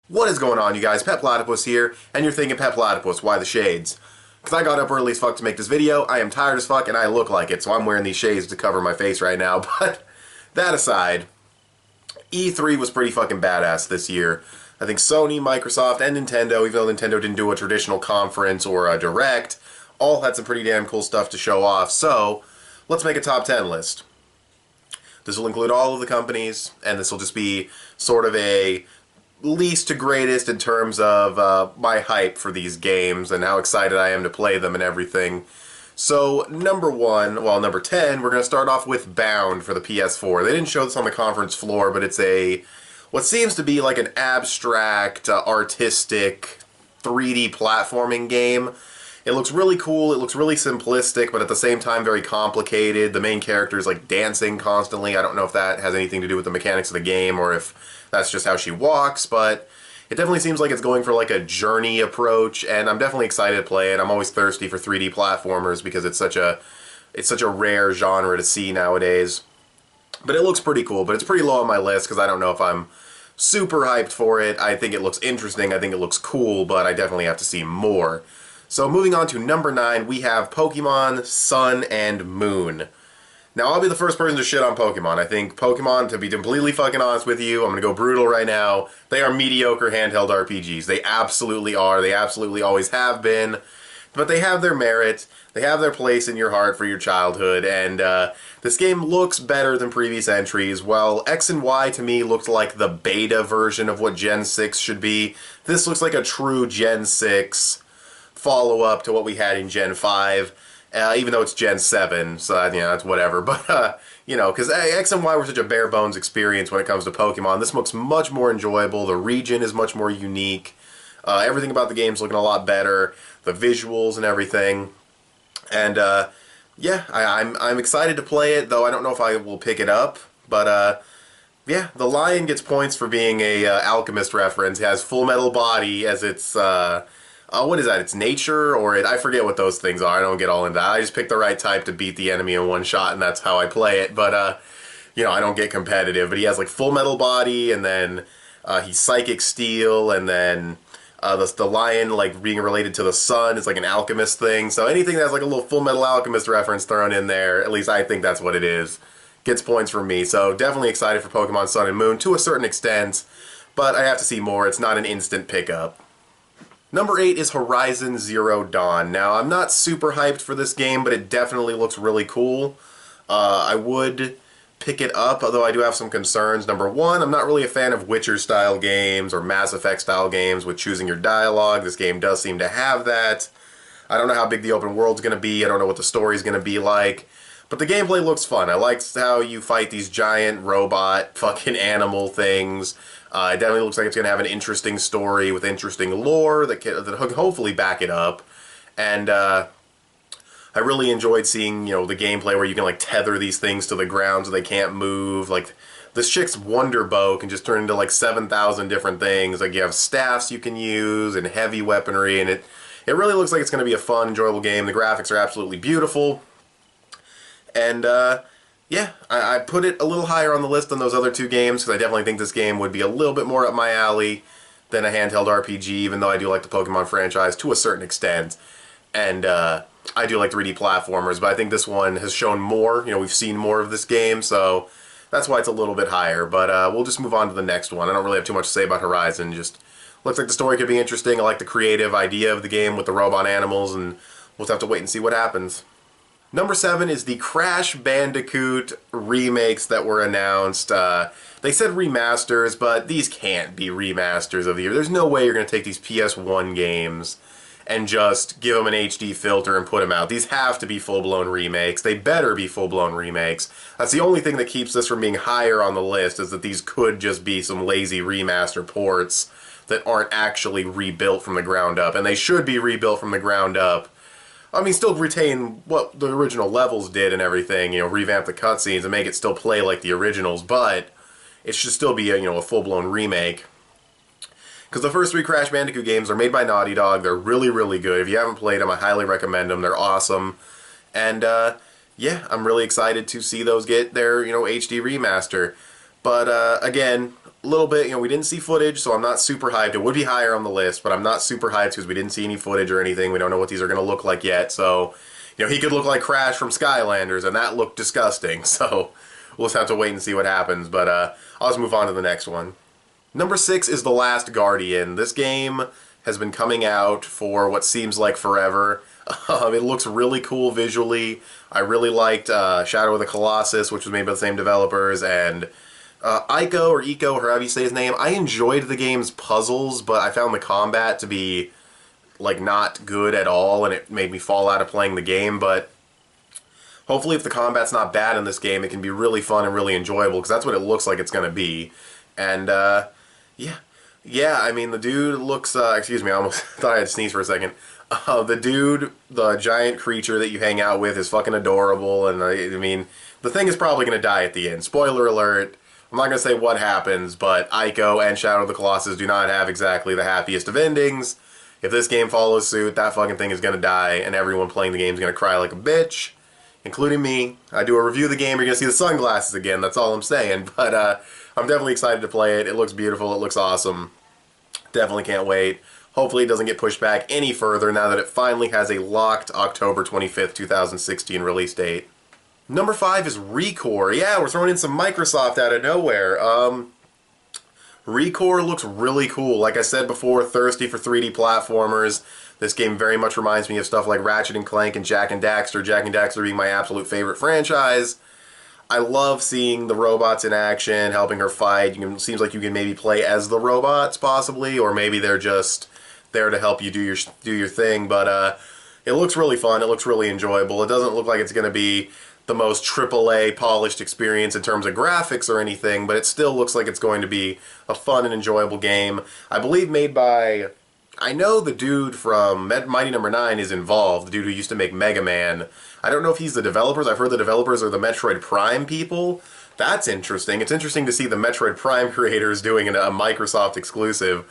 What is going on, you guys? Petplatypus here, and you're thinking, Petplatypus, why the shades? Because I got up early as fuck to make this video, I am tired as fuck, and I look like it, so I'm wearing these shades to cover my face right now. But that aside, E3 was pretty fucking badass this year. I think Sony, Microsoft, and Nintendo, even though Nintendo didn't do a traditional conference or a direct, all had some pretty damn cool stuff to show off. So, let's make a top 10 list. This will include all of the companies, and this will just be sort of a least to greatest in terms of my hype for these games and how excited I am to play them and everything. So, number 10, we're going to start off with Bound for the PS4. They didn't show this on the conference floor, but it's what seems to be like an abstract, artistic, 3D platforming game. It looks really cool, it looks really simplistic, but at the same time very complicated. The main character is like dancing constantly. I don't know if that has anything to do with the mechanics of the game or if that's just how she walks, but it definitely seems like it's going for like a journey approach, and I'm definitely excited to play it. I'm always thirsty for 3D platformers because it's such a rare genre to see nowadays. But it looks pretty cool, but it's pretty low on my list because I don't know if I'm super hyped for it. I think it looks interesting, I think it looks cool, but I definitely have to see more. So moving on to number 9, we have Pokemon Sun and Moon. Now, I'll be the first person to shit on Pokemon. I think Pokemon, to be completely fucking honest with you, I'm going to go brutal right now, they are mediocre handheld RPGs. They absolutely are. They absolutely always have been. But they have their merit. They have their place in your heart for your childhood. And this game looks better than previous entries. While X and Y, to me, looked like the beta version of what Gen 6 should be, this looks like a true Gen 6 follow-up to what we had in Gen 5. Even though it's Gen 7, so that's whatever. But, because X and Y were such a bare-bones experience when it comes to Pokemon, this looks much more enjoyable, the region is much more unique, everything about the game's looking a lot better, the visuals and everything, and, yeah, I'm excited to play it, though I don't know if I will pick it up, but, yeah, the lion gets points for being a alchemist reference. It has Full Metal Body as its, what is that? It's nature, or I forget what those things are. I don't get all into that. I just pick the right type to beat the enemy in one shot, and that's how I play it. But, I don't get competitive. But he has, like, Full Metal Body, and then he's Psychic Steel, and then the lion, like, being related to the sun is, like, an alchemist thing. So anything that's, like, a little Full Metal Alchemist reference thrown in there, at least I think that's what it is, gets points from me. So definitely excited for Pokemon Sun and Moon to a certain extent, but I have to see more. It's not an instant pickup. Number 8 is Horizon Zero Dawn. Now, I'm not super hyped for this game, but it definitely looks really cool. I would pick it up, although I do have some concerns. Number 1, I'm not really a fan of Witcher-style games or Mass Effect-style games with choosing your dialogue. This game does seem to have that. I don't know how big the open world's going to be. I don't know what the story's going to be like. But the gameplay looks fun. I like how you fight these giant robot fucking animal things. It definitely looks like it's going to have an interesting story with interesting lore that can hopefully back it up. And I really enjoyed seeing, the gameplay where you can, like, tether these things to the ground so they can't move. Like, this chick's Wonder Bow can just turn into, like, 7,000 different things. Like, you have staffs you can use and heavy weaponry, and it really looks like it's going to be a fun, enjoyable game. The graphics are absolutely beautiful. And, yeah, I put it a little higher on the list than those other two games, because I definitely think this game would be a little bit more up my alley than a handheld RPG, even though I do like the Pokemon franchise to a certain extent. And I do like 3D platformers, but I think this one has shown more. We've seen more of this game, so that's why it's a little bit higher. But we'll just move on to the next one. I don't really have too much to say about Horizon. Just looks like the story could be interesting. I like the creative idea of the game with the robot animals, and we'll just have to wait and see what happens. Number 7 is the Crash Bandicoot remakes that were announced. They said remasters, but these can't be remasters of the year. There's no way you're going to take these PS1 games and just give them an HD filter and put them out. These have to be full-blown remakes. They better be full-blown remakes. That's the only thing that keeps this from being higher on the list, is that these could just be some lazy remaster ports that aren't actually rebuilt from the ground up. And they should be rebuilt from the ground up. I mean, still retain what the original levels did and everything, revamp the cutscenes and make it still play like the originals, but it should still be a full-blown remake. Because the first 3 Crash Bandicoot games are made by Naughty Dog. They're really, really good. If you haven't played them, I highly recommend them. They're awesome. And, yeah, I'm really excited to see those get their, HD remaster. But, again, a little bit, you know, we didn't see footage, so I'm not super hyped. It would be higher on the list, but I'm not super hyped because we didn't see any footage or anything. We don't know what these are going to look like yet, so, you know, he could look like Crash from Skylanders, and that looked disgusting, so we'll just have to wait and see what happens, but I'll just move on to the next one. Number 6 is The Last Guardian. This game has been coming out for what seems like forever. It looks really cool visually. I really liked Shadow of the Colossus, which was made by the same developers, and Ico, or Eco, or however you say his name. I enjoyed the game's puzzles, but I found the combat to be, like, not good at all, and it made me fall out of playing the game, but hopefully if the combat's not bad in this game, it can be really fun and really enjoyable, because that's what it looks like it's going to be. And, yeah, I mean, the dude looks, excuse me, I almost thought I had to sneeze for a second. The dude, the giant creature that you hang out with, is fucking adorable, and I mean, the thing is probably going to die at the end. Spoiler alert. I'm not going to say what happens, but Ico and Shadow of the Colossus do not have exactly the happiest of endings. If this game follows suit, that fucking thing is going to die, and everyone playing the game is going to cry like a bitch, including me. I do a review of the game, you're going to see the sunglasses again, that's all I'm saying. But I'm definitely excited to play it. It looks beautiful, it looks awesome. Definitely can't wait. Hopefully it doesn't get pushed back any further now that it finally has a locked October 25th, 2016 release date. Number 5 is ReCore. Yeah, we're throwing in some Microsoft out of nowhere. ReCore looks really cool. Like I said before, thirsty for 3D platformers. This game very much reminds me of stuff like Ratchet & Clank and Jak and Daxter. Jak and Daxter being my absolute favorite franchise. I love seeing the robots in action, helping her fight. Seems like you can maybe play as the robots, possibly, or maybe they're just there to help you do your thing. But it looks really fun. It looks really enjoyable. It doesn't look like it's going to be the most AAA polished experience in terms of graphics or anything, but it still looks like it's going to be a fun and enjoyable game. I believe made by, I know the dude from Mighty No. 9 is involved, the dude who used to make Mega Man. I don't know if he's the developers. I've heard the developers are the Metroid Prime people. That's interesting. It's interesting to see the Metroid Prime creators doing a Microsoft exclusive.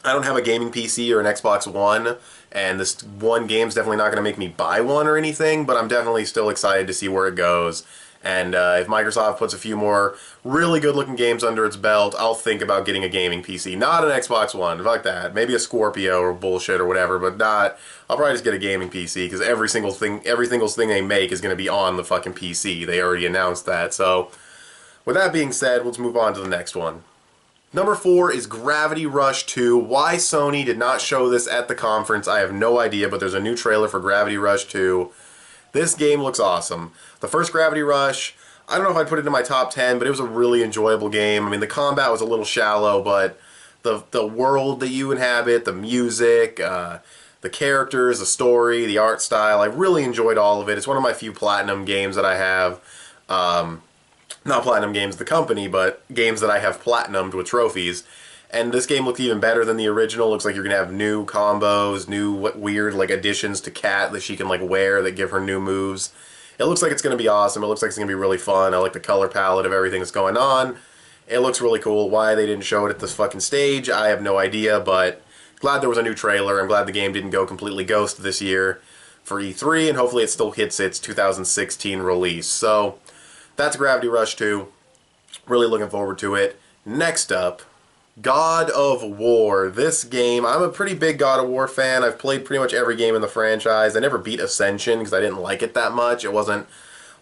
I don't have a gaming PC or an Xbox One, and this one game's definitely not going to make me buy one or anything, but I'm definitely still excited to see where it goes. And if Microsoft puts a few more really good-looking games under its belt, I'll think about getting a gaming PC. Not an Xbox One, fuck that. Maybe a Scorpio or bullshit or whatever, but not. I'll probably just get a gaming PC, because every single thing they make is going to be on the fucking PC. They already announced that. So, with that being said, let's move on to the next one. Number 4 is Gravity Rush 2. Why Sony did not show this at the conference, I have no idea, but there's a new trailer for Gravity Rush 2. This game looks awesome. The first Gravity Rush, I don't know if I'd put it in my top 10, but it was a really enjoyable game. I mean, the combat was a little shallow, but the world that you inhabit, the music, the characters, the story, the art style, I really enjoyed all of it. It's one of my few Platinum games that I have. Not Platinum Games, the company, but games that I have platinumed with trophies. And this game looked even better than the original. Looks like you're going to have new combos, new weird like additions to Cat that she can like wear that give her new moves. It looks like it's going to be awesome. It looks like it's going to be really fun. I like the color palette of everything that's going on. It looks really cool. Why they didn't show it at this fucking stage, I have no idea, but glad there was a new trailer. I'm glad the game didn't go completely ghost this year for E3, and hopefully it still hits its 2016 release. So, that's Gravity Rush 2. Really looking forward to it. Next up, God of War. This game, I'm a pretty big God of War fan. I've played pretty much every game in the franchise. I never beat Ascension because I didn't like it that much. It wasn't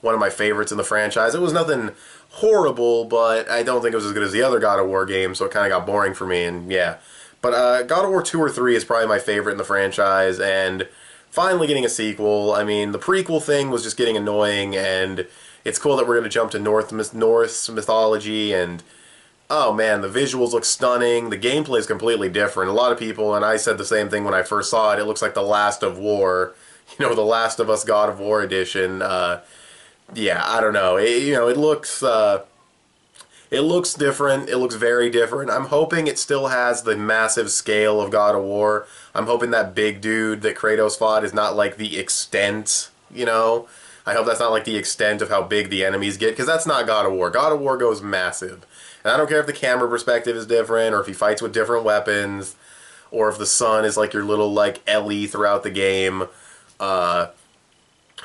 one of my favorites in the franchise. It was nothing horrible, but I don't think it was as good as the other God of War games, so it kind of got boring for me, and yeah. But God of War 2 or 3 is probably my favorite in the franchise, and finally getting a sequel. I mean, the prequel thing was just getting annoying, and it's cool that we're going to jump to Norse mythology, and oh man, the visuals look stunning. The gameplay is completely different. A lot of people, and I said the same thing when I first saw it, it looks like The Last of War. You know, The Last of Us God of War edition. Yeah, I don't know. It looks different. It looks very different. I'm hoping it still has the massive scale of God of War. I'm hoping that big dude that Kratos fought is not like the extent, you know? I hope that's not like the extent of how big the enemies get, because that's not God of War. God of War goes massive. And I don't care if the camera perspective is different, or if he fights with different weapons, or if the sun is like your little, like, Ellie throughout the game.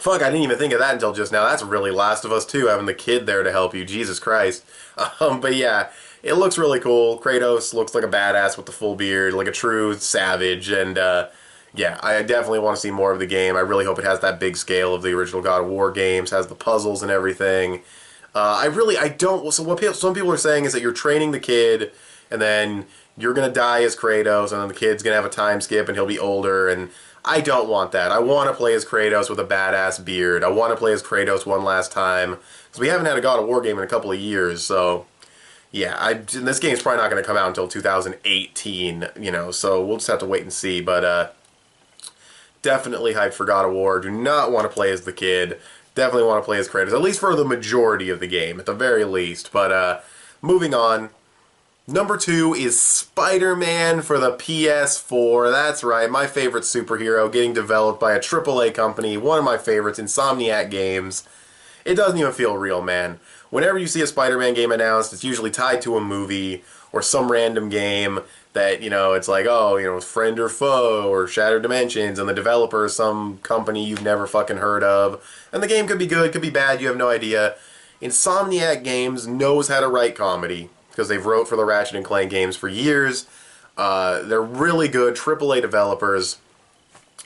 Fuck, I didn't even think of that until just now. That's really Last of Us 2, having the kid there to help you. Jesus Christ. But yeah, it looks really cool. Kratos looks like a badass with the full beard, like a true savage, and yeah, I definitely want to see more of the game. I really hope it has that big scale of the original God of War games, has the puzzles and everything. I don't, so what some people are saying is that you're training the kid, and then you're going to die as Kratos, and then the kid's going to have a time skip, and he'll be older, and I don't want that. I want to play as Kratos with a badass beard. I want to play as Kratos one last time, because we haven't had a God of War game in a couple of years, so yeah, this game's probably not going to come out until 2018, you know, so we'll just have to wait and see, but definitely hyped for God of War. Do not want to play as the kid. Definitely want to play as Kratos, at least for the majority of the game, at the very least. But moving on, number 2 is SpiderMan for the PS4. That's right, my favorite superhero, getting developed by a AAA company, one of my favorites, Insomniac Games. It doesn't even feel real, man. Whenever you see a Spider-Man game announced, it's usually tied to a movie or some random game that, you know, it's like, oh, you know, Friend or Foe or Shattered Dimensions, and the developer is some company you've never fucking heard of. And the game could be good, could be bad, you have no idea. Insomniac Games knows how to write comedy, because they've wrote for the Ratchet & Clank games for years. They're really good AAA developers,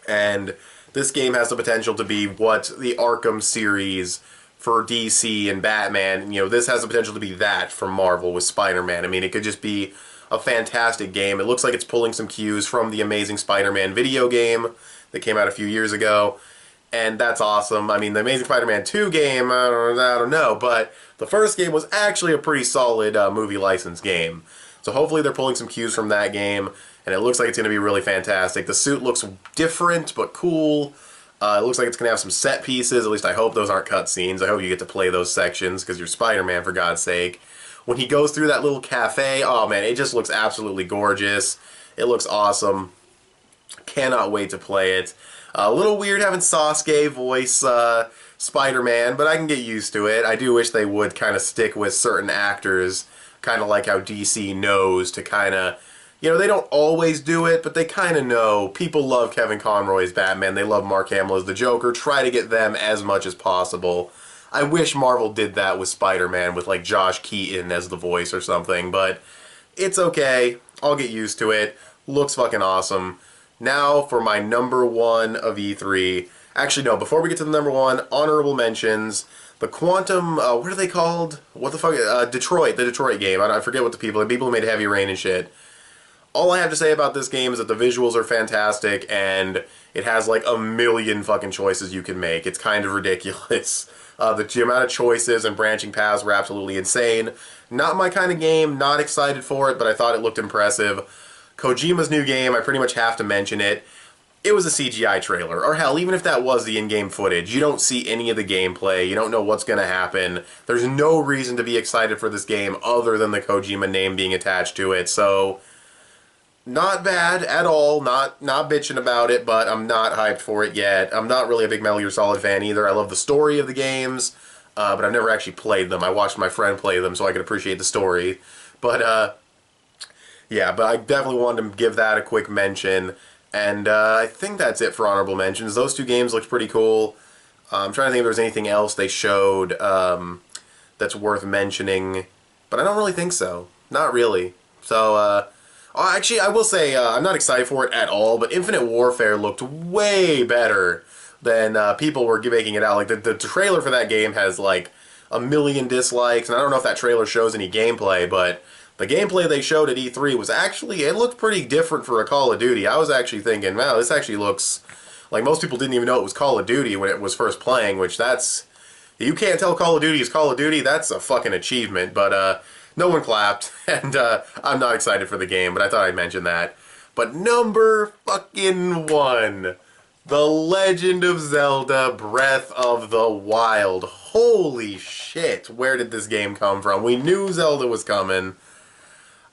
and this game has the potential to be what the Arkham series for DC and Batman, you know, this has the potential to be that for Marvel with Spider-Man. I mean, it could just be a fantastic game. It looks like it's pulling some cues from the Amazing Spider-Man video game that came out a few years ago, and that's awesome. I mean, the Amazing Spider-Man 2 game, I don't know, but the first game was actually a pretty solid movie license game. So hopefully they're pulling some cues from that game, and it looks like it's going to be really fantastic. The suit looks different, but cool. It looks like it's going to have some set pieces. At least I hope those aren't cutscenes. I hope you get to play those sections, because you're Spider-Man, for God's sake. When he goes through that little cafe, oh man, it just looks absolutely gorgeous. It looks awesome. Cannot wait to play it. A little weird having Sasuke voice Spider-Man, but I can get used to it. I do wish they would kind of stick with certain actors, kind of like how DC knows to kind of, you know, they don't always do it, but they kind of know. People love Kevin Conroy as Batman. They love Mark Hamill as the Joker. Try to get them as much as possible. I wish Marvel did that with Spider-Man, with like Josh Keaton as the voice or something, but it's okay. I'll get used to it. Looks fucking awesome. Now for my number 1 of E3. Actually, no, before we get to the number 1, honorable mentions. The Quantum, what are they called? What the fuck? Detroit, the Detroit game. I forget what the people who made Heavy Rain and shit. All I have to say about this game is that the visuals are fantastic, and it has like a million fucking choices you can make. It's kind of ridiculous. The amount of choices and branching paths were absolutely insane. Not my kind of game, not excited for it, but I thought it looked impressive. Kojima's new game, I pretty much have to mention it. It was a CGI trailer, or hell, even if that was the in-game footage, you don't see any of the gameplay, you don't know what's going to happen. There's no reason to be excited for this game other than the Kojima name being attached to it, so not bad at all, not bitching about it, but I'm not hyped for it yet. I'm not really a big Metal Gear Solid fan either. I love the story of the games, but I've never actually played them. I watched my friend play them so I could appreciate the story. But, yeah, but I definitely wanted to give that a quick mention. And I think that's it for honorable mentions. Those 2 games looked pretty cool. I'm trying to think if there's anything else they showed that's worth mentioning, but I don't really think so. Not really. So, actually, I will say, I'm not excited for it at all, but Infinite Warfare looked way better than people were making it out. Like, the trailer for that game has, like, a million dislikes, and I don't know if that trailer shows any gameplay, but the gameplay they showed at E3 was actually, it looked pretty different for a Call of Duty. I was actually thinking, wow, this actually looks like most people didn't even know it was Call of Duty when it was first playing, which that's, you can't tell Call of Duty is Call of Duty, that's a fucking achievement, but, no one clapped, and I'm not excited for the game, but I thought I'd mention that. But number fucking 1, The Legend of Zelda Breath of the Wild. Holy shit, where did this game come from? We knew Zelda was coming.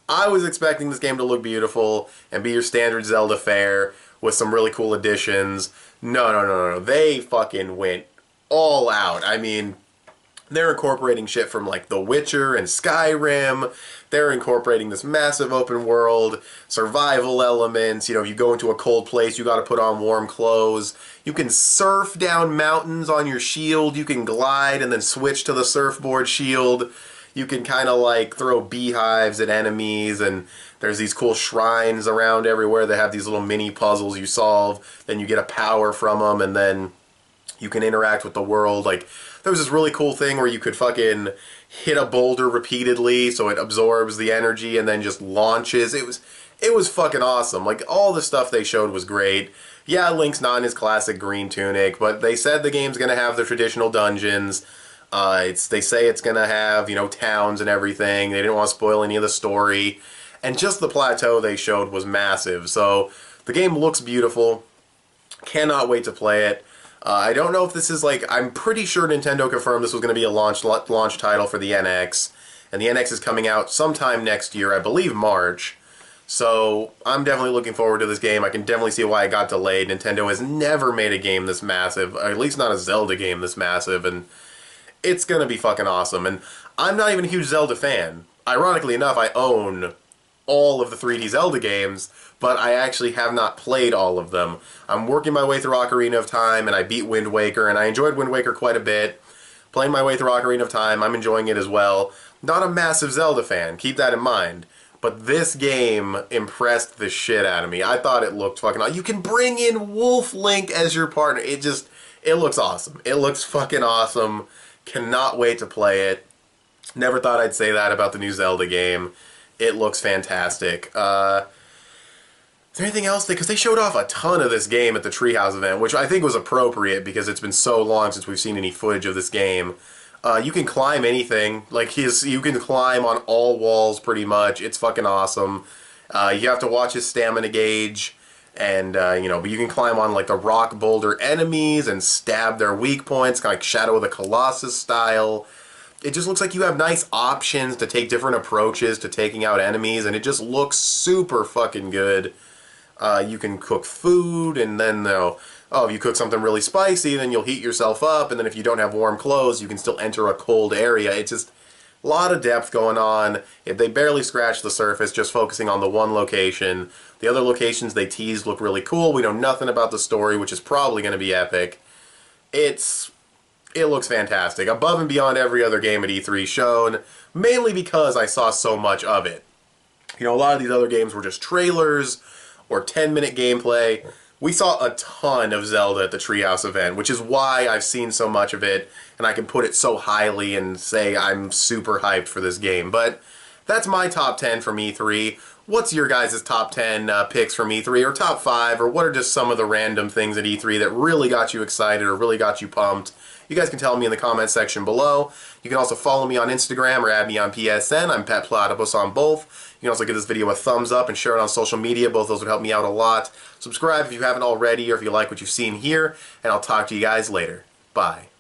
I was expecting this game to look beautiful and be your standard Zelda fare with some really cool additions. No. They fucking went all out. I mean, They're incorporating shit from like The Witcher and Skyrim. They're incorporating this massive open world, survival elements. You know, if you go into a cold place, you gotta put on warm clothes. You can surf down mountains on your shield. You can glide and then switch to the surfboard shield. You can kind of like throw beehives at enemies, and there's these cool shrines around everywhere that have these little mini puzzles you solve. Then you get a power from them, and then you can interact with the world. Like, there was this really cool thing where you could fucking hit a boulder repeatedly so it absorbs the energy and then just launches. It was fucking awesome. Like, all the stuff they showed was great. Yeah, Link's not in his classic green tunic, but they said the game's gonna have the traditional dungeons. They say it's gonna have, you know, towns and everything. They didn't want to spoil any of the story. And just the plateau they showed was massive. So the game looks beautiful. Cannot wait to play it. I don't know if this is like, I'm pretty sure Nintendo confirmed this was going to be a launch title for the NX. And the NX is coming out sometime next year, I believe March. So I'm definitely looking forward to this game. I can definitely see why it got delayed. Nintendo has never made a game this massive, or at least not a Zelda game this massive, and it's going to be fucking awesome. And I'm not even a huge Zelda fan. Ironically enough, I own all of the 3D Zelda games, but I actually have not played all of them. I'm working my way through Ocarina of Time, and I beat Wind Waker, and I enjoyed Wind Waker quite a bit. Playing my way through Ocarina of Time, I'm enjoying it as well. Not a massive Zelda fan, keep that in mind. But this game impressed the shit out of me. I thought it looked fucking awesome. You can bring in Wolf Link as your partner. It looks awesome. It looks fucking awesome. Cannot wait to play it. Never thought I'd say that about the new Zelda game. It looks fantastic. Is there anything else? Because they showed off a ton of this game at the Treehouse event, which I think was appropriate because it's been so long since we've seen any footage of this game. You can climb anything. Like, you can climb on all walls pretty much. It's fucking awesome. You have to watch his stamina gauge, and, you know, but you can climb on, like, the rock boulder enemies and stab their weak points, kind of like Shadow of the Colossus style. It just looks like you have nice options to take different approaches to taking out enemies, and it just looks super fucking good. You can cook food, and then, if you cook something really spicy, then you'll heat yourself up, and then if you don't have warm clothes, you can still enter a cold area. It's just a lot of depth going on. They barely scratched the surface, just focusing on the one location. The other locations they teased look really cool. We know nothing about the story, which is probably going to be epic. It looks fantastic. Above and beyond every other game at E3 shown, mainly because I saw so much of it. You know, a lot of these other games were just trailers or 10-minute gameplay. We saw a ton of Zelda at the Treehouse event, which is why I've seen so much of it, and I can put it so highly and say I'm super hyped for this game. But that's my top 10 from E3. What's your guys' top 10 picks from E3, or top 5, or what are just some of the random things at E3 that really got you excited or really got you pumped? You guys can tell me in the comment section below. You can also follow me on Instagram or add me on PSN. I'm petplatypus on both. You can also give this video a thumbs up and share it on social media. Both those would help me out a lot. Subscribe if you haven't already or if you like what you've seen here, and I'll talk to you guys later. Bye.